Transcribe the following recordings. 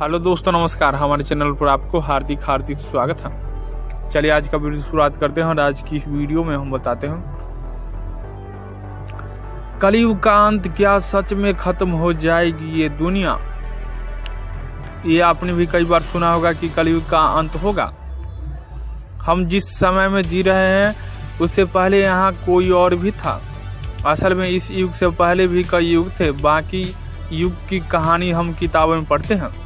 Hello दोस्तों, नमस्कार। हमारे चैनल पर आपको हार्दिक स्वागत है। चलिए आज का वीडियो शुरुआत करते हैं और आज की इस वीडियो में हम बताते हैं कलयुग का अंत क्या सच में खत्म हो जाएगी ये दुनिया। ये आपने भी कई बार सुना होगा कि कलयुग का अंत होगा। हम जिस समय में जी रहे हैं उससे पहले यहाँ कोई और भी था। असल में इस युग से पहले भी कई युग थे। बाकी युग की कहानी हम किताबों में पढ़ते हैं।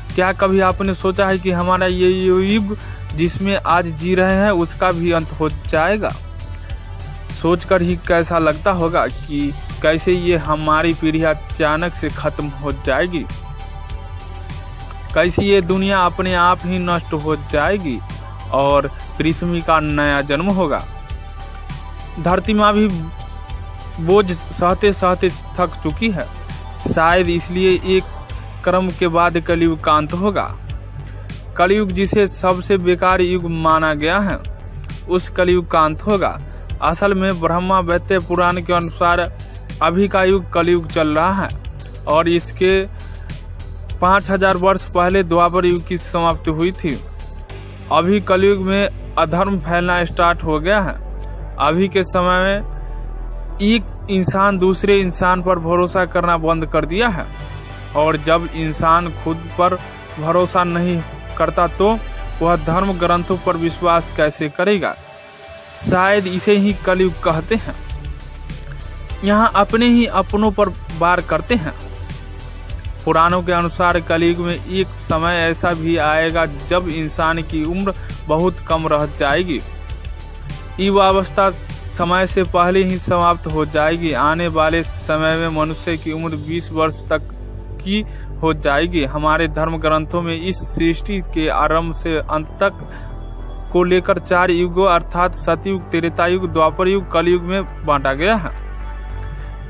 क्या कभी आपने सोचा है कि हमारा ये युग जिसमें आज जी रहे हैं उसका भी अंत हो जाएगा? सोचकर ही कैसा लगता होगा कि कैसे ये हमारी पीढ़ी अचानक से खत्म हो जाएगी, कैसे ये दुनिया अपने आप ही नष्ट हो जाएगी और पृथ्वी का नया जन्म होगा। धरती माँ भी बोझ सहते सहते थक चुकी है। शायद इसलिए एक क्रम के बाद कलयुग का अंत होगा। कलयुग जिसे सबसे बेकार युग माना गया है उस कलयुग का अंत होगा। असल में ब्रह्मा वैत्य पुराण के अनुसार अभी का युग कलयुग चल रहा है और इसके 5000 वर्ष पहले द्वापर युग की समाप्ति हुई थी। अभी कलयुग में अधर्म फैलना स्टार्ट हो गया है। अभी के समय में एक इंसान दूसरे इंसान पर भरोसा करना बंद कर दिया है और जब इंसान खुद पर भरोसा नहीं करता तो वह धर्म ग्रंथों पर विश्वास कैसे करेगा? शायद इसे ही कलयुग कहते हैं। यहाँ अपने ही अपनों पर वार करते हैं। पुराणों के अनुसार कलयुग में एक समय ऐसा भी आएगा जब इंसान की उम्र बहुत कम रह जाएगी। युवावस्था समय से पहले ही समाप्त हो जाएगी। आने वाले समय में मनुष्य की उम्र 20 वर्ष तक की हो जाएगी। हमारे धर्म ग्रंथों में इस सृष्टि के आरंभ से अंत तक को लेकर 4 युगों अर्थात सतयुग, त्रेतायुग, द्वापर युग, कलयुग में बांटा गया है।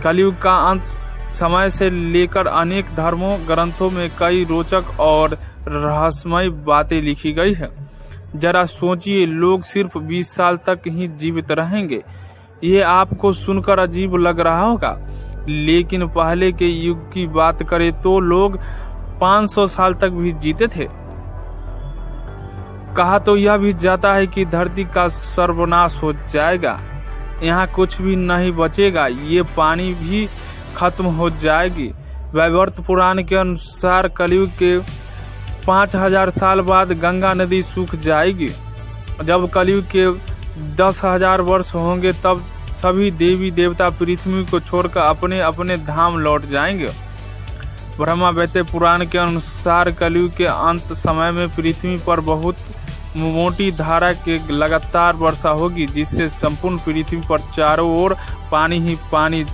कलयुग का अंत समय से लेकर अनेक धर्मों ग्रंथों में कई रोचक और रहस्यमय बातें लिखी गई है। जरा सोचिए, लोग सिर्फ 20 साल तक ही जीवित रहेंगे। ये आपको सुनकर अजीब लग रहा होगा, लेकिन पहले के युग की बात करें तो लोग 500 साल तक भी जीते थे। कहा तो यह भी जाता है कि धरती का सर्वनाश हो जाएगा। यहाँ कुछ भी नहीं बचेगा। ये पानी भी खत्म हो जाएगी। वैवर्त पुराण के अनुसार कलयुग के 5000 साल बाद गंगा नदी सूख जाएगी। जब कलयुग के 10,000 वर्ष होंगे तब सभी देवी देवता पृथ्वी को छोड़कर अपने अपने धाम लौट जाएंगे। ब्रह्मा वैत्य पुराण के अनुसार कलयुग के अंत समय में पृथ्वी पर बहुत मोटी धारा के लगातार वर्षा होगी, जिससे संपूर्ण पृथ्वी पर चारों ओर पानी ही पानी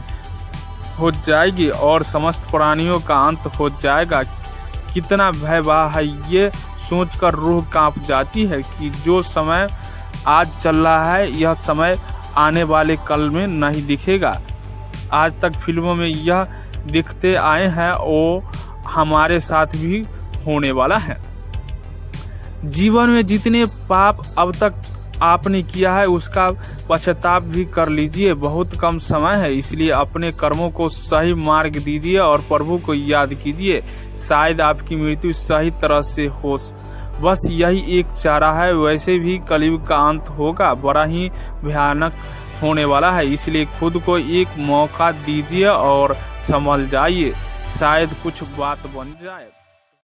हो जाएगी और समस्त प्राणियों का अंत हो जाएगा। कितना भयावह है ये सोचकर रूह कांप जाती है कि जो समय आज चल रहा है यह समय आने वाले कल में नहीं दिखेगा। आज तक फिल्मों में यह दिखते आए हैं वो हमारे साथ भी होने वाला है। जीवन में जितने पाप अब तक आपने किया है उसका पश्चाताप भी कर लीजिए। बहुत कम समय है, इसलिए अपने कर्मों को सही मार्ग दीजिए और प्रभु को याद कीजिए। शायद आपकी मृत्यु सही तरह से हो। बस यही एक चारा है। वैसे भी कलयुग का अंत होगा, बड़ा ही भयानक होने वाला है। इसलिए खुद को एक मौका दीजिए और संभल जाइए। शायद कुछ बात बन जाए।